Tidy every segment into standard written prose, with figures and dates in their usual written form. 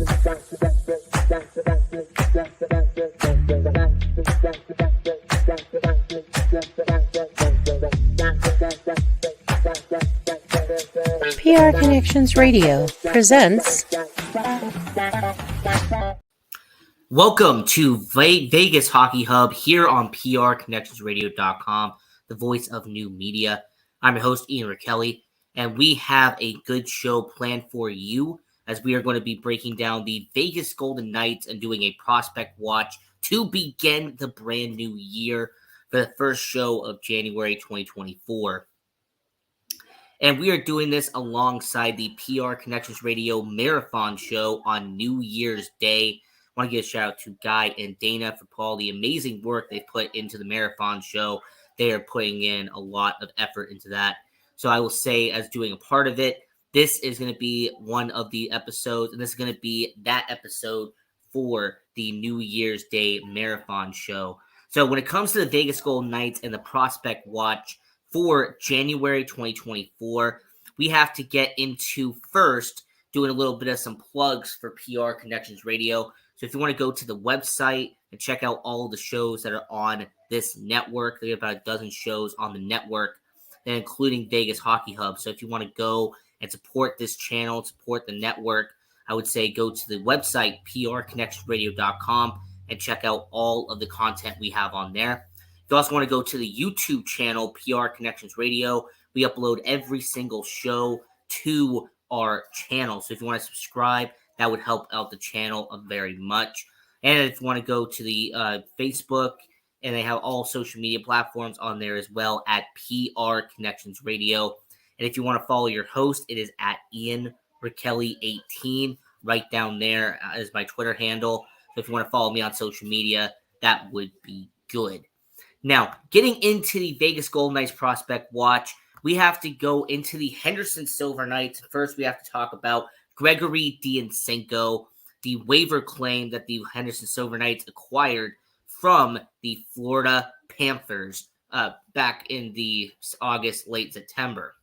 PR Connections Radio presents. Welcome to Vegas Hockey Hub here on PRConnectionsRadio.com, the voice of new media. I'm your host, Ian Rakelli, and we have a good show planned for you as we are going to be breaking down the Vegas Golden Knights and doing a prospect watch to begin the brand new year for the first show of January 2024. And we are doing this alongside the PR Connections Radio Marathon Show on New Year's Day. I want to give a shout out to Guy and Dana for all the amazing work they put into the Marathon Show. They are putting in a lot of effort into that. So I will say, as doing a part of it, this is going to be one of the episodes, and this is going to be that episode for the New Year's Day Marathon Show. So when it comes to the Vegas Golden Knights and the Prospect Watch for January 2024, we have to get into first doing a little bit of some plugs for PR Connections Radio. So if you want to go to the website and check out all of the shows that are on this network, they have about a dozen shows on the network, and including Vegas Hockey Hub. So if you want to go and support this channel, support the network, I would say go to the website, prconnectionsradio.com, and check out all of the content we have on there. If you also want to go to the YouTube channel, PR Connections Radio, we upload every single show to our channel. So if you want to subscribe, that would help out the channel very much. And if you want to go to the Facebook, and they have all social media platforms on there as well at PR Connections Radio. And if you want to follow your host, it is at Ian Rakelli18. Right down there is my Twitter handle. So if you want to follow me on social media, that would be good. Now, getting into the Vegas Golden Knights Prospect Watch, we have to go into the Henderson Silver Knights. First, we have to talk about Gregory Dyanchenko, the waiver claim that the Henderson Silver Knights acquired from the Florida Panthers back in the August, late September.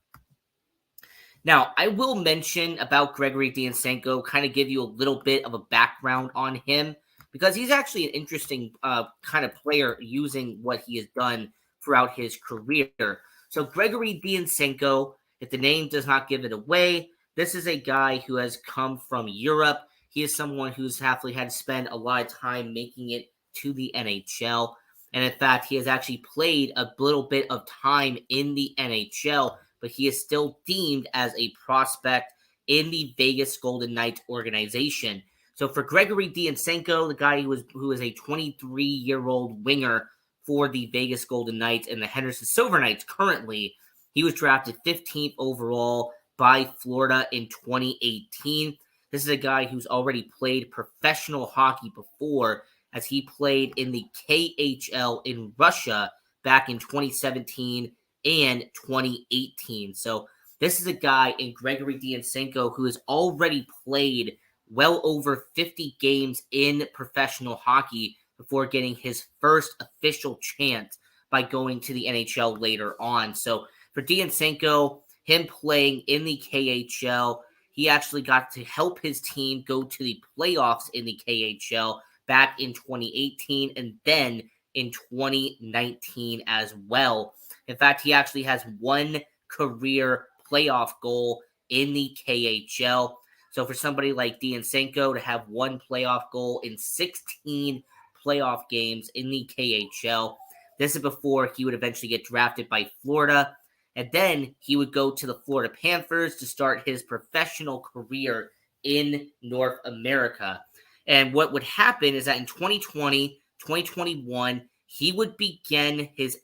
Now, I will mention about Gregory Dyanchenko, kind of give you a little bit of a background on him, because he's actually an interesting kind of player using what he has done throughout his career. So Gregory Dyanchenko, if the name does not give it away, this is a guy who has come from Europe. He is someone who's actually had to spend a lot of time making it to the NHL. And in fact, he has actually played a little bit of time in the NHL, but he is still deemed as a prospect in the Vegas Golden Knights organization. So for Gregory Dyanchenko, the guy who is a 23-year-old winger for the Vegas Golden Knights and the Henderson Silver Knights currently, he was drafted 15th overall by Florida in 2018. This is a guy who's already played professional hockey before, as he played in the KHL in Russia back in 2017 and 2018. So this is a guy in Gregory Dyanchenko who has already played well over 50 games in professional hockey before getting his first official chance by going to the NHL later on. So for Dyanchenko, him playing in the KHL, he actually got to help his team go to the playoffs in the KHL back in 2018 and then in 2019 as well. In fact, he actually has one career playoff goal in the KHL. So for somebody like Dyanchenko to have one playoff goal in 16 playoff games in the KHL, this is before he would eventually get drafted by Florida. And then he would go to the Florida Panthers to start his professional career in North America. And what would happen is that in 2020, 2021, he would begin his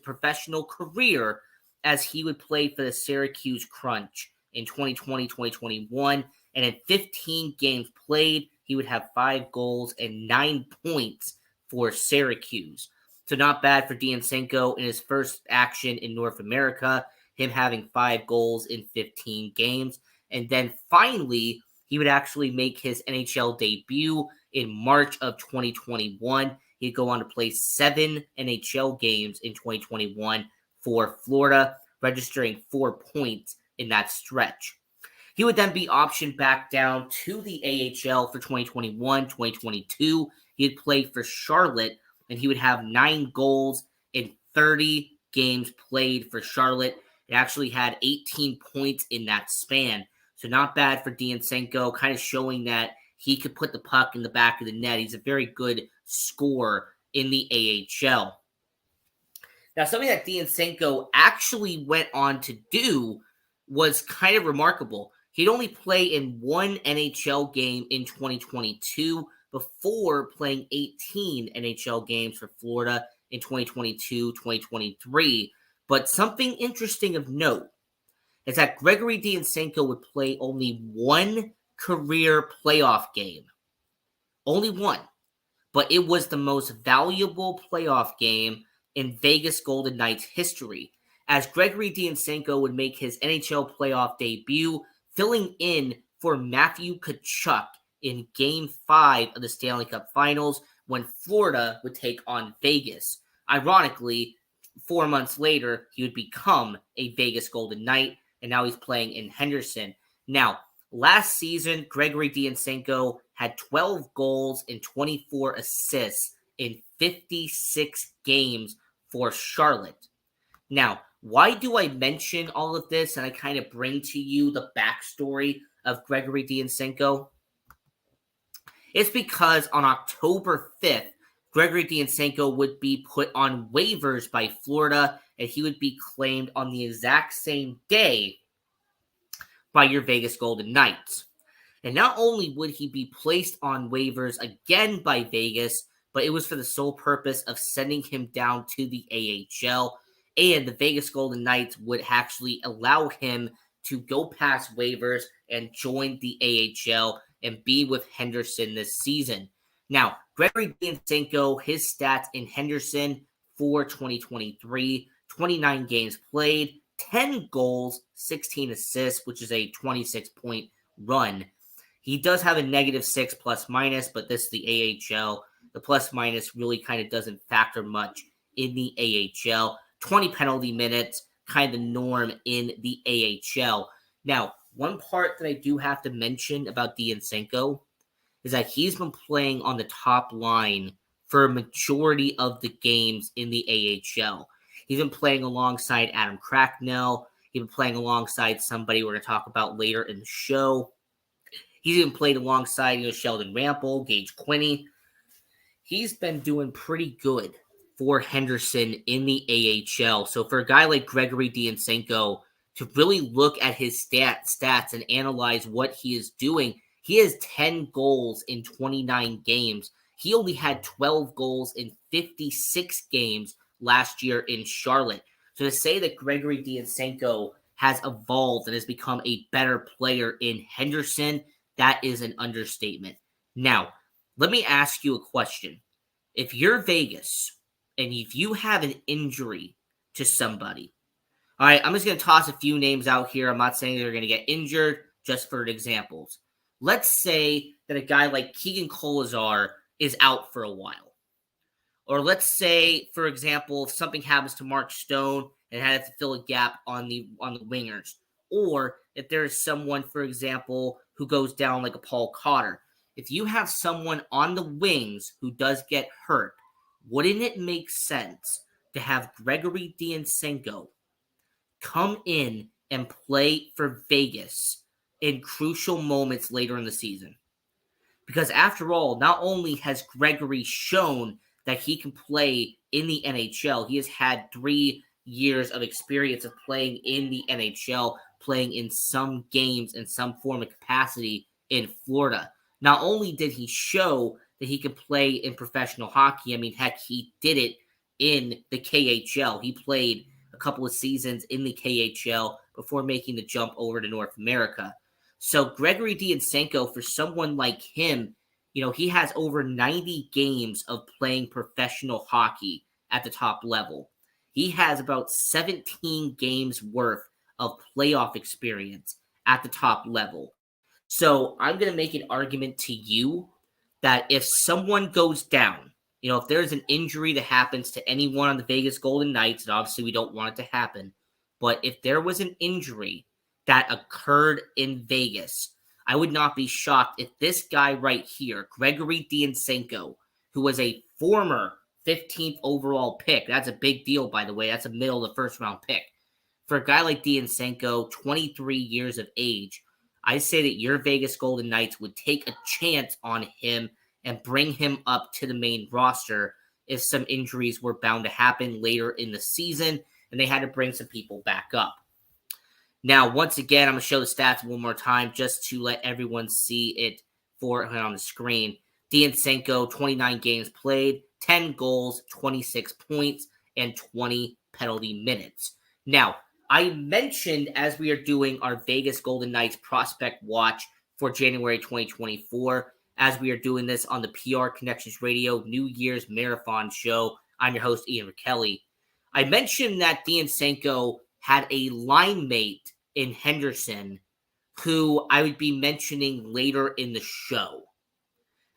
professional career as he would play for the Syracuse Crunch in 2020, 2021. And in 15 games played, he would have 5 goals and 9 points for Syracuse. So not bad for Dyanchenko in his first action in North America, him having 5 goals in 15 games. And then finally, he would actually make his NHL debut in March of 2021. He'd go on to play 7 NHL games in 2021 for Florida, registering 4 points in that stretch. He would then be optioned back down to the AHL for 2021, 2022. He'd play for Charlotte, and he would have 9 goals in 30 games played for Charlotte. It actually had 18 points in that span. So not bad for Dyanchenko, kind of showing that he could put the puck in the back of the net. He's a very good scorer in the AHL. Now, something that Dyanchenko actually went on to do was kind of remarkable. He'd only play in 1 NHL game in 2022 before playing 18 NHL games for Florida in 2022, 2023. But something interesting of note is that Gregory Dyanchenko would play only 1 career playoff game. Only 1. But it was the most valuable playoff game in Vegas Golden Knights history, as Gregory Dyanchenko would make his NHL playoff debut, filling in for Matthew Tkachuk in Game 5 of the Stanley Cup Finals when Florida would take on Vegas. Ironically, 4 months later, he would become a Vegas Golden Knight, and now he's playing in Henderson. Now, last season, Gregory Dyanchenko had 12 goals and 24 assists in 56 games for Charlotte. Now, why do I mention all of this and I kind of bring to you the backstory of Gregory Dyanchenko? It's because on October 5th, Gregory Dyanchenko would be put on waivers by Florida, and he would be claimed on the exact same day by your Vegas Golden Knights. And not only would he be placed on waivers again by Vegas, but it was for the sole purpose of sending him down to the AHL, and the Vegas Golden Knights would actually allow him to go past waivers and join the AHL and be with Henderson this season. Now, Gregory Dyanchenko, his stats in Henderson for 2023, 29 games played, 10 goals, 16 assists, which is a 26-point run. He does have a -6 plus minus, but this is the AHL. The plus minus really kind of doesn't factor much in the AHL. 20 penalty minutes, kind of the norm in the AHL. Now, one part that I do have to mention about Dyanchenko is that he's been playing on the top line for a majority of the games in the AHL. He's been playing alongside Adam Cracknell. He's been playing alongside somebody we're going to talk about later in the show. He's even played alongside Sheldon Rample, Gage Quinney. He's been doing pretty good for Henderson in the AHL. So for a guy like Gregory Dyanchenko to really look at his stats and analyze what he is doing, he has 10 goals in 29 games. He only had 12 goals in 56 games last year in Charlotte. So to say that Gregory Dyanchenko has evolved and has become a better player in Henderson, that is an understatement. Now, let me ask you a question. If you're Vegas and if you have an injury to somebody, all right, I'm just going to toss a few names out here. I'm not saying they're going to get injured, just for examples. Let's say that a guy like Keegan Kolesar is out for a while. Or let's say, for example, if something happens to Mark Stone and has to fill a gap on the wingers. Or if there is someone, for example, who goes down like a Paul Cotter. If you have someone on the wings who does get hurt, wouldn't it make sense to have Gregory Dyanchenko come in and play for Vegas in crucial moments later in the season? Because after all, not only has Gregory shown that he can play in the NHL, he has had 3 years of experience of playing in the NHL, playing in some games in some form of capacity in Florida. Not only did he show that he could play in professional hockey, I mean, heck, he did it in the KHL. He played a couple of seasons in the KHL before making the jump over to North America. So Gregory Dyanchenko, for someone like him, he has over 90 games of playing professional hockey at the top level. He has about 17 games worth of playoff experience at the top level. So I'm going to make an argument to you that if someone goes down, if there's an injury that happens to anyone on the Vegas Golden Knights, and obviously we don't want it to happen, but if there was an injury that occurred in Vegas, I would not be shocked if this guy right here, Gregory Dionsenko, who was a former 15th overall pick, that's a big deal, by the way, that's a middle of the first round pick. For a guy like Dionsenko, 23 years of age, I say that your Vegas Golden Knights would take a chance on him and bring him up to the main roster if some injuries were bound to happen later in the season and they had to bring some people back up. Now, once again, I'm going to show the stats one more time just to let everyone see it on the screen. Dionsenko, 29 games played, 10 goals, 26 points, and 20 penalty minutes. Now, I mentioned as we are doing our Vegas Golden Knights prospect watch for January 2024, as we are doing this on the PR Connections Radio New Year's Marathon Show. I'm your host, Ian Kelly. I mentioned that Dionsenko had a line mate in Henderson who I would be mentioning later in the show.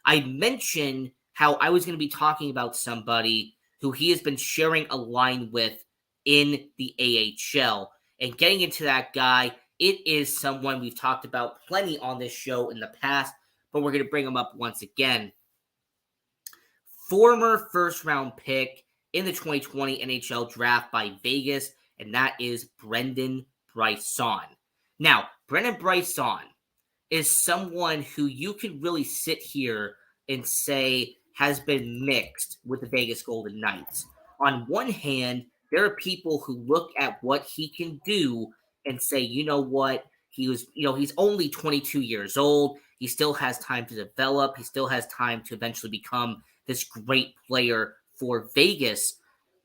I mentioned how I was going to be talking about somebody who he has been sharing a line with in the AHL. And getting into that guy, it is someone we've talked about plenty on this show in the past, but we're going to bring him up once again. Former first-round pick in the 2020 NHL draft by Vegas, and that is Brendan Brisson. Now, Brendan Brisson is someone who you could really sit here and say has been mixed with the Vegas Golden Knights. On one hand, there are people who look at what he can do and say, you know what, he's only 22 years old. He still has time to develop. He still has time to eventually become this great player for Vegas.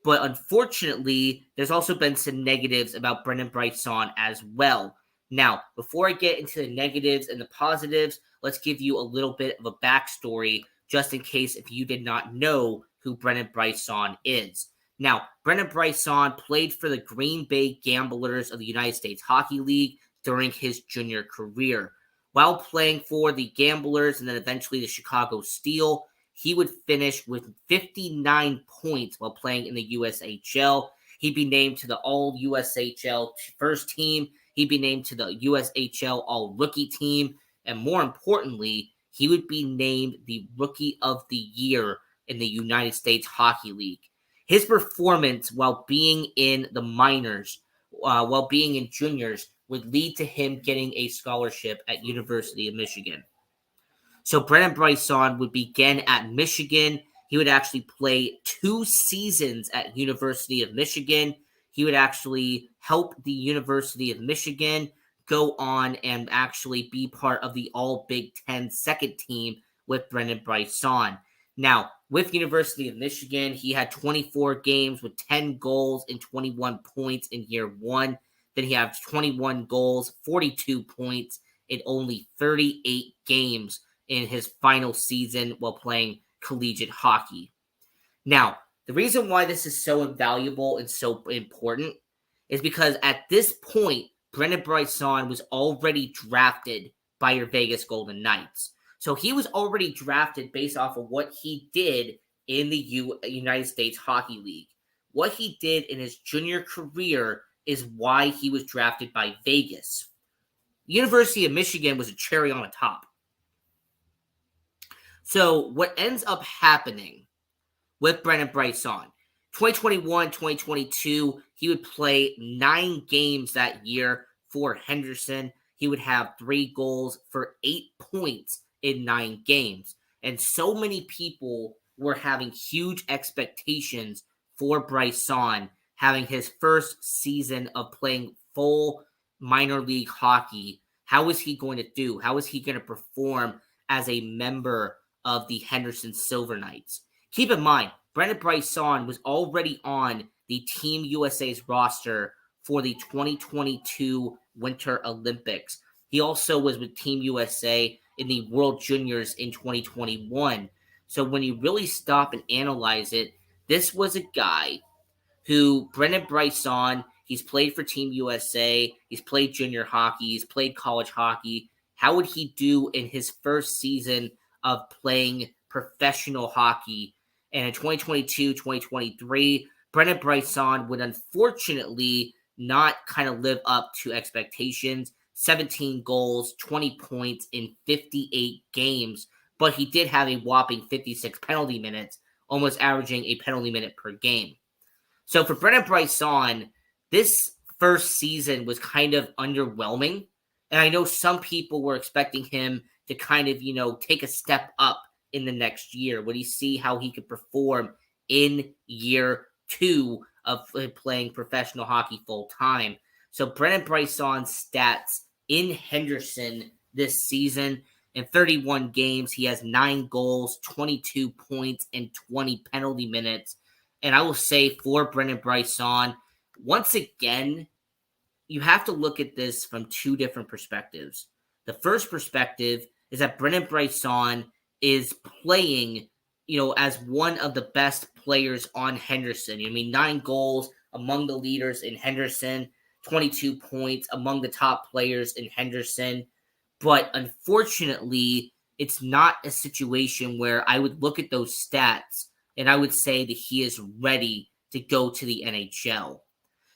But unfortunately, there's also been some negatives about Brendan Brisson as well. Now, before I get into the negatives and the positives, let's give you a little bit of a backstory just in case if you did not know who Brendan Brisson is. Now, Brendan Brisson played for the Green Bay Gamblers of the United States Hockey League during his junior career. While playing for the Gamblers and then eventually the Chicago Steel, he would finish with 59 points while playing in the USHL. He'd be named to the All-USHL first team. He'd be named to the USHL All-Rookie team. And more importantly, he would be named the Rookie of the Year in the United States Hockey League. His performance while being in the minors, while being in juniors, would lead to him getting a scholarship at University of Michigan. So Brendan Brisson would begin at Michigan. He would actually play 2 seasons at University of Michigan. He would actually help the University of Michigan go on and actually be part of the All Big Ten second team with Brendan Brisson. Now, with University of Michigan, he had 24 games with 10 goals and 21 points in year 1. Then he had 21 goals, 42 points in only 38 games in his final season while playing collegiate hockey. Now, the reason why this is so invaluable and so important is because at this point, Brendan Brisson was already drafted by your Vegas Golden Knights. So he was already drafted based off of what he did in the United States Hockey League. What he did in his junior career is why he was drafted by Vegas. University of Michigan was a cherry on the top. So what ends up happening with Brendan Brisson, 2021, 2022, he would play 9 games that year for Henderson. He would have 3 goals for 8 points in 9 games. And so many people were having huge expectations for Brisson having his first season of playing full minor league hockey. How is he going to do? How is he going to perform as a member of the Henderson Silver Knights? Keep in mind, Brendan Brisson was already on the Team USA's roster for the 2022 Winter Olympics. He also was with Team USA in the World Juniors in 2021. So when you really stop and analyze it, this was a guy who, Brendan Brisson, he's played for Team USA, he's played junior hockey, he's played college hockey. How would he do in his first season of playing professional hockey? And in 2022, 2023, Brendan Brisson would unfortunately not kind of live up to expectations. 17 goals, 20 points in 58 games, but he did have a whopping 56 penalty minutes, almost averaging a penalty minute per game. So for Brennan Brisson, this first season was kind of underwhelming. And I know some people were expecting him to kind of, take a step up in the next year. Would he see how he could perform in year 2 of playing professional hockey full time? So Brennan Brisson's stats in Henderson this season, in 31 games, he has 9 goals, 22 points, and 20 penalty minutes. And I will say for Brennan Brisson, once again, you have to look at this from 2 different perspectives. The first perspective is that Brennan Brisson is playing, as one of the best players on Henderson. 9 goals among the leaders in Henderson, 22 points among the top players in Henderson. But unfortunately, it's not a situation where I would look at those stats and I would say that he is ready to go to the NHL.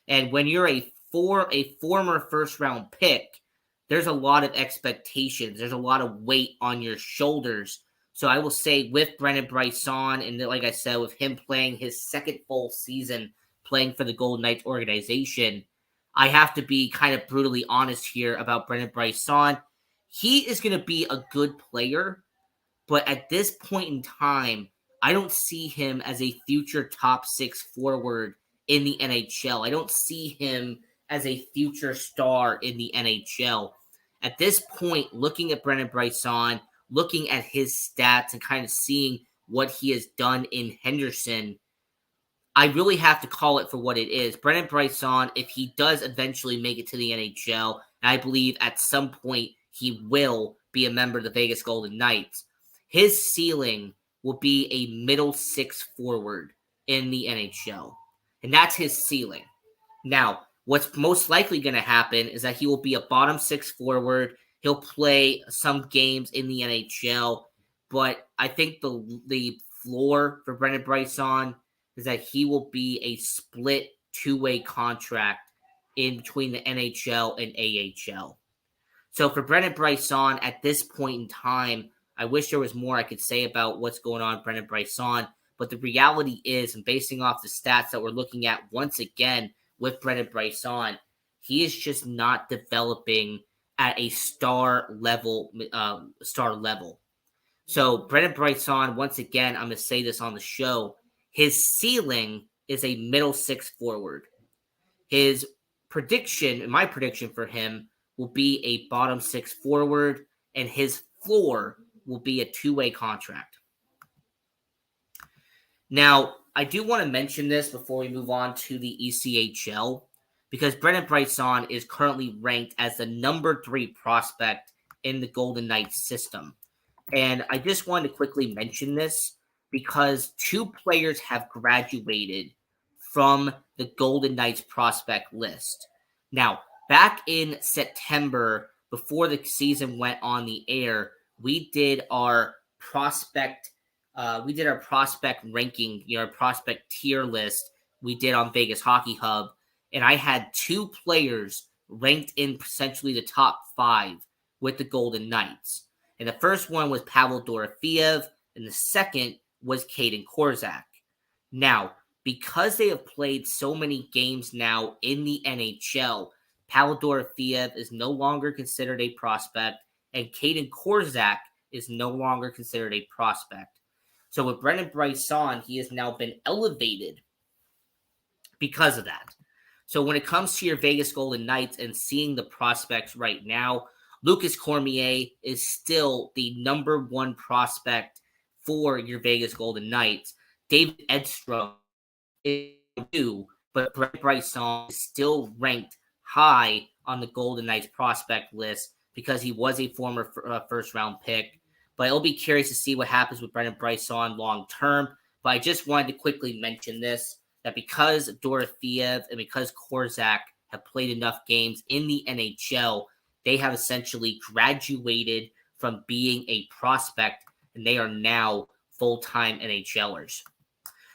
And when you're a former first-round pick, there's a lot of expectations. There's a lot of weight on your shoulders. So I will say with Brennan Brisson, and like I said, with him playing his second full season playing for the Golden Knights organization, I have to be kind of brutally honest here about Brennan Brisson. He is going to be a good player, but at this point in time, I don't see him as a future top 6 forward in the NHL. I don't see him as a future star in the NHL. At this point, looking at Brennan Brisson, looking at his stats and kind of seeing what he has done in Henderson, I really have to call it for what it is. Brennan Brisson, if he does eventually make it to the NHL, and I believe at some point he will be a member of the Vegas Golden Knights, his ceiling will be a middle 6 forward in the NHL. And that's his ceiling. Now, what's most likely going to happen is that he will be a bottom 6 forward. He'll play some games in the NHL, but I think the floor for Brennan Brisson is that he will be a split 2-way contract in between the NHL and AHL. So for Brennan Brisson at this point in time, I wish there was more I could say about what's going on with Brennan Brisson, but the reality is, and basing off the stats that we're looking at once again with Brennan Brisson, he is just not developing at a star level. So Brennan Brisson, once again, I'm going to say this on the show, his ceiling is a middle 6 forward. His prediction, my prediction for him, will be a bottom 6 forward, and his floor will be a 2-way contract. Now, I do want to mention this before we move on to the ECHL, because Brennan Brisson is currently ranked as the number 3 prospect in the Golden Knights system. And I just wanted to quickly mention this because 2 players have graduated from the Golden Knights prospect list. Now, back in September, before the season went on the air, we did our prospect ranking, our prospect tier list we did on Vegas Hockey Hub, and I had 2 players ranked in essentially the top 5 with the Golden Knights. And the first one was Pavel Dorofeev, and the second was Kaden Korczak. Now, because they have played so many games now in the NHL, Pavel Dorofeev is no longer considered a prospect, and Kaden Korczak is no longer considered a prospect. So with Brennan Brisson, he has now been elevated because of that. So when it comes to your Vegas Golden Knights and seeing the prospects right now, Lucas Cormier is still the number 1 prospect for your Vegas Golden Knights. David Edstrom is 2, but Brennan Brisson is still ranked high on the Golden Knights prospect list because he was a former first-round pick. But I'll be curious to see what happens with Brennan Brisson long-term. But I just wanted to quickly mention this, that because Dorofeev and because Korczak have played enough games in the NHL, they have essentially graduated from being a prospect, and they are now full-time NHLers.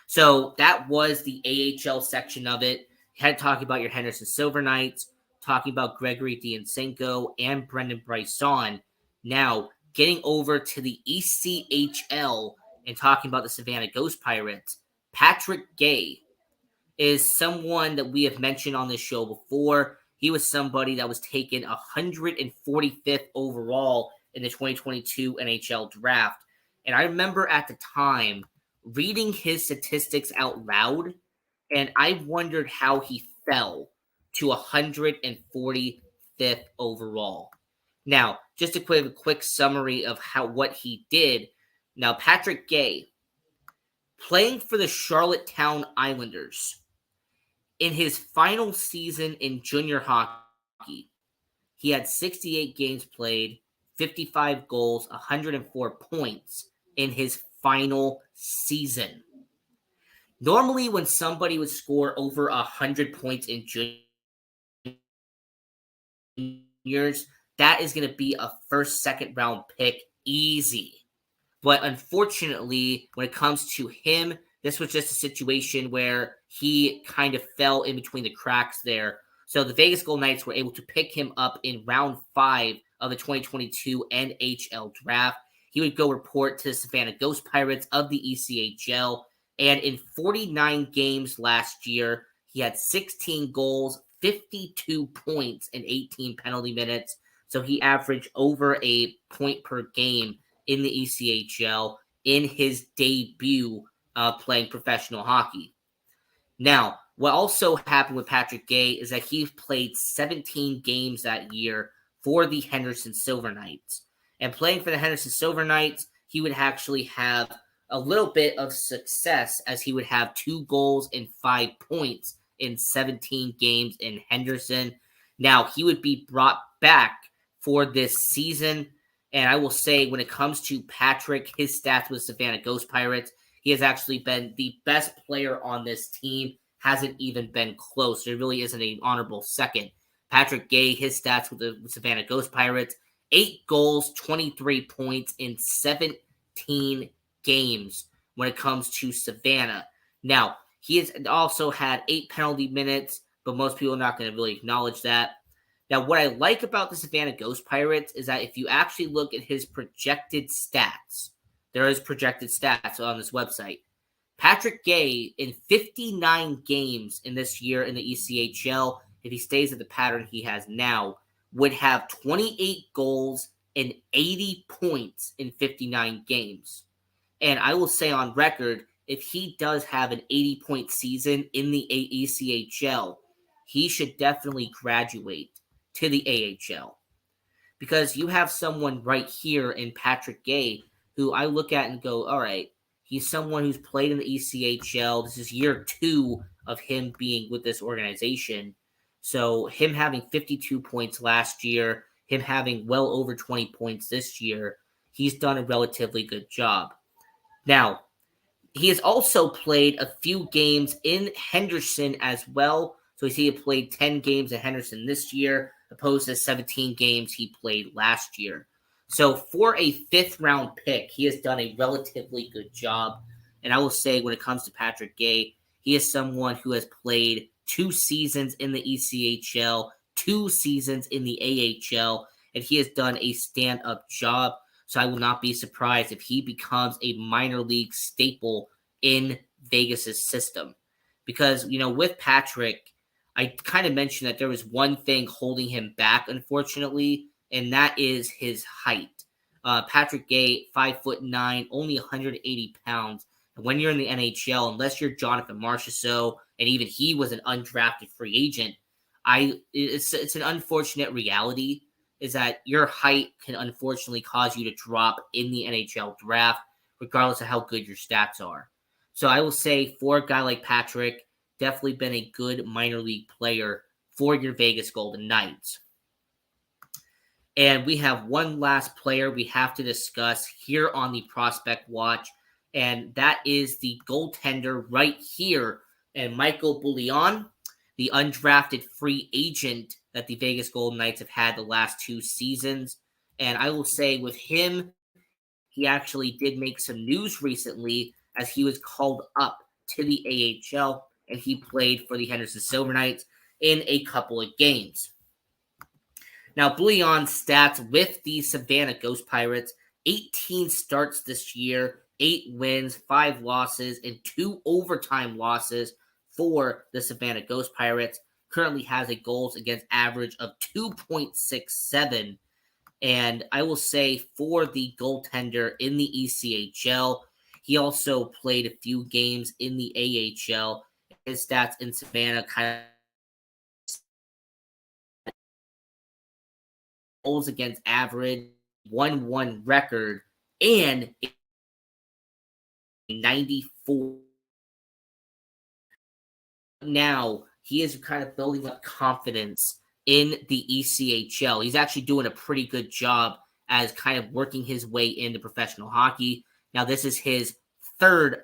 So that was the AHL section of it. Talking about your Henderson Silver Knights, talking about Gregory Dionsenko and Brendan Bryson. Now, getting over to the ECHL and talking about the Savannah Ghost Pirates, Patrick Gay is someone that we have mentioned on this show before. He was somebody that was taken 145th overall in the 2022 NHL draft. And I remember at the time reading his statistics out loud, and I wondered how he fell to 145th overall. Now, just a quick summary of what he did. Now, Patrick Gay, playing for the Charlottetown Islanders, in his final season in junior hockey, he had 68 games played, 55 goals, 104 points in his final season. Normally, when somebody would score over 100 points in juniors, that is going to be a first, second round pick easy. But unfortunately, when it comes to him, this was just a situation where he kind of fell in between the cracks there. So the Vegas Golden Knights were able to pick him up in round 5 of the 2022 NHL draft. He would go report to the Savannah Ghost Pirates of the ECHL. And in 49 games last year, he had 16 goals, 52 points, and 18 penalty minutes. So he averaged over a point per game in the ECHL in his debut playing professional hockey. Now, what also happened with Patrick Gay is that he played 17 games that year for the Henderson Silver Knights. And playing for the Henderson Silver Knights, he would actually have a little bit of success, as he would have 2 goals and 5 points in 17 games in Henderson. Now, he would be brought back for this season. And I will say, when it comes to Patrick, his stats with Savannah Ghost Pirates, he has actually been the best player on this team. Hasn't even been close. There really isn't an honorable second. Patrick Gay, his stats with the Savannah Ghost Pirates, 8 goals, 23 points in 17 games when it comes to Savannah. Now, he has also had 8 penalty minutes, but most people are not going to really acknowledge that. Now, what I like about the Savannah Ghost Pirates is that if you actually look at his projected stats, there is projected stats on this website. Patrick Gay, in 59 games in this year in the ECHL, if he stays at the pattern he has now, would have 28 goals and 80 points in 59 games. And I will say on record, if he does have an 80-point season in the ECHL, he should definitely graduate to the AHL. Because you have someone right here in Patrick Gay who I look at and go, all right, he's someone who's played in the ECHL. This is year 2 of him being with this organization. So him having 52 points last year, him having well over 20 points this year, he's done a relatively good job. Now, he has also played a few games in Henderson as well. So he had played 10 games in Henderson this year, opposed to 17 games he played last year. So for a 5th-round pick, he has done a relatively good job. And I will say, when it comes to Patrick Gay, he is someone who has played 2 seasons in the ECHL, 2 seasons in the AHL, and he has done a stand-up job. So I will not be surprised if he becomes a minor league staple in Vegas's system. Because, with Patrick, I kind of mentioned that there was one thing holding him back, unfortunately, and that is his height. Patrick Gay, 5'9", only 180 pounds. And when you're in the NHL, unless you're Jonathan Marchessault, and even he was an undrafted free agent, it's an unfortunate reality, is that your height can unfortunately cause you to drop in the NHL draft, regardless of how good your stats are. So I will say, for a guy like Patrick, definitely been a good minor league player for your Vegas Golden Knights. And we have one last player we have to discuss here on the Prospect Watch, and that is the goaltender right here, and Michael Bouillon, the undrafted free agent that the Vegas Golden Knights have had the last 2 seasons. And I will say, with him, he actually did make some news recently, as he was called up to the AHL. and he played for the Henderson Silver Knights in a couple of games. Now, Bouillon's stats with the Savannah Ghost Pirates: 18 starts this year, 8 wins, 5 losses, and 2 overtime losses for the Savannah Ghost Pirates. Currently has a goals against average of 2.67. And I will say for the goaltender in the ECHL, he also played a few games in the AHL. His stats in Savannah kind of goals against average, 1-1 record, and 94. Now he is kind of building up confidence in the ECHL. He's actually doing a pretty good job as kind of working his way into professional hockey. Now this is his third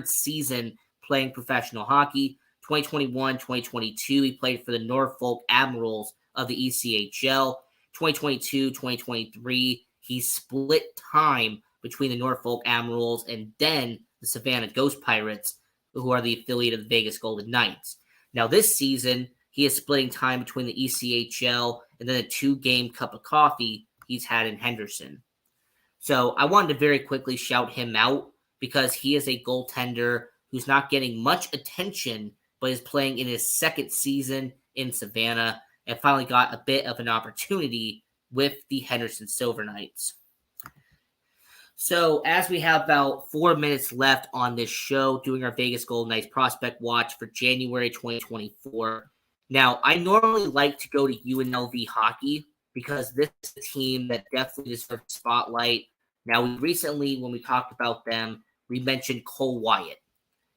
season playing professional hockey. 2021, 2022, he played for the Norfolk Admirals of the ECHL. 2022, 2023, he split time between the Norfolk Admirals and then the Savannah Ghost Pirates, who are the affiliate of the Vegas Golden Knights. Now this season, he is splitting time between the ECHL and then a 2-game cup of coffee he's had in Henderson. So I wanted to very quickly shout him out because he is a goaltender who's not getting much attention, but is playing in his second season in Savannah and finally got a bit of an opportunity with the Henderson Silver Knights. So as we have about 4 minutes left on this show, doing our Vegas Golden Knights prospect watch for January 2024. Now, I normally like to go to UNLV hockey because this is a team that definitely deserves a spotlight. Now, we recently, when we talked about them, we mentioned Cole Wyatt.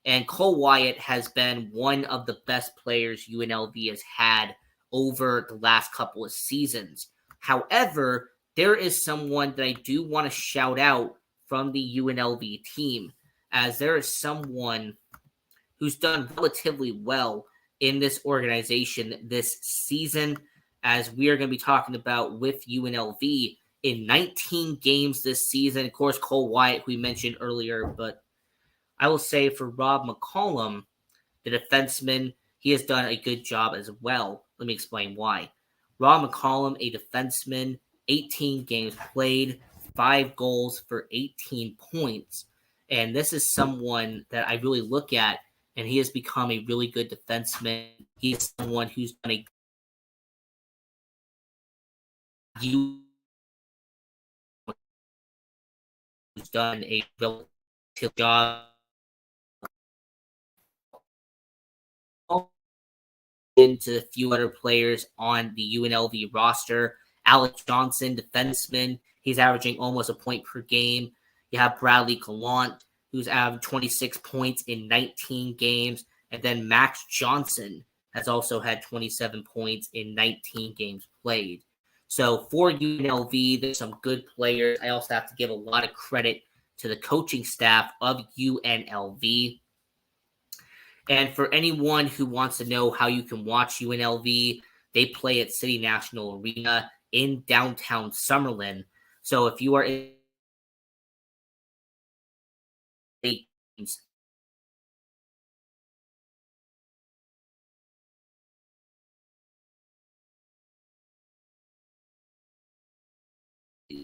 And Cole Wyatt has been one of the best players UNLV has had over the last couple of seasons. However, there is someone that I do want to shout out from the UNLV team, as there is someone who's done relatively well in this organization this season, as we are going to be talking about with UNLV in 19 games this season. Of course, Cole Wyatt, who we mentioned earlier, but I will say for Rob McCollum, the defenseman, he has done a good job as well. Let me explain why. Rob McCollum, a defenseman, 18 games played, 5 goals for 18 points. And this is someone that I really look at, and he has become a really good defenseman. He's someone who's done a relative job into a few other players on the UNLV roster. Alex Johnson, defenseman, he's averaging almost a point per game. You have Bradley Gallant, who's averaged 26 points in 19 games. And then Max Johnson has also had 27 points in 19 games played. So for UNLV, there's some good players. I also have to give a lot of credit to the coaching staff of UNLV. And for anyone who wants to know how you can watch UNLV, they play at City National Arena in downtown Summerlin. So if you are in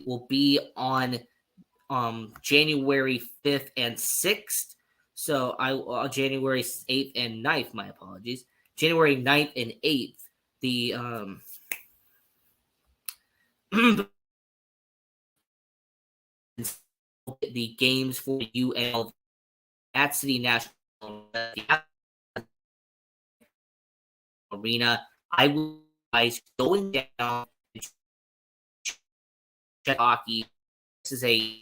will be on January 5th and 6th. So January 8th and 9th, my apologies. January 9th and 8th, the games for UNLV at City National Arena. I will guys going down hockey. This is a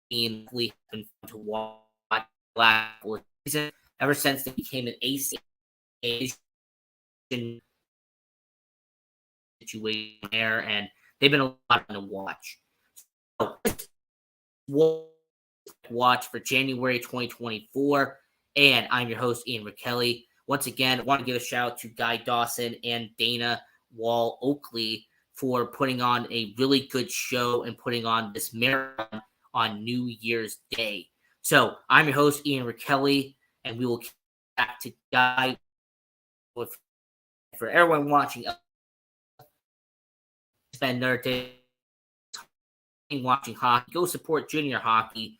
game we have been fun to watch last season ever since they became an AC situation there, and they've been a lot of fun to watch. So, we'll watch for January 2024, and I'm your host, Ian Rakelli. Once again, I want to give a shout out to Guy Dawson and Dana Wall Oakley for putting on a really good show and putting on this marathon on New Year's Day. So I'm your host, Ian Rakelli, and we will back to guide with for everyone watching. Spend another day watching hockey. Go support junior hockey.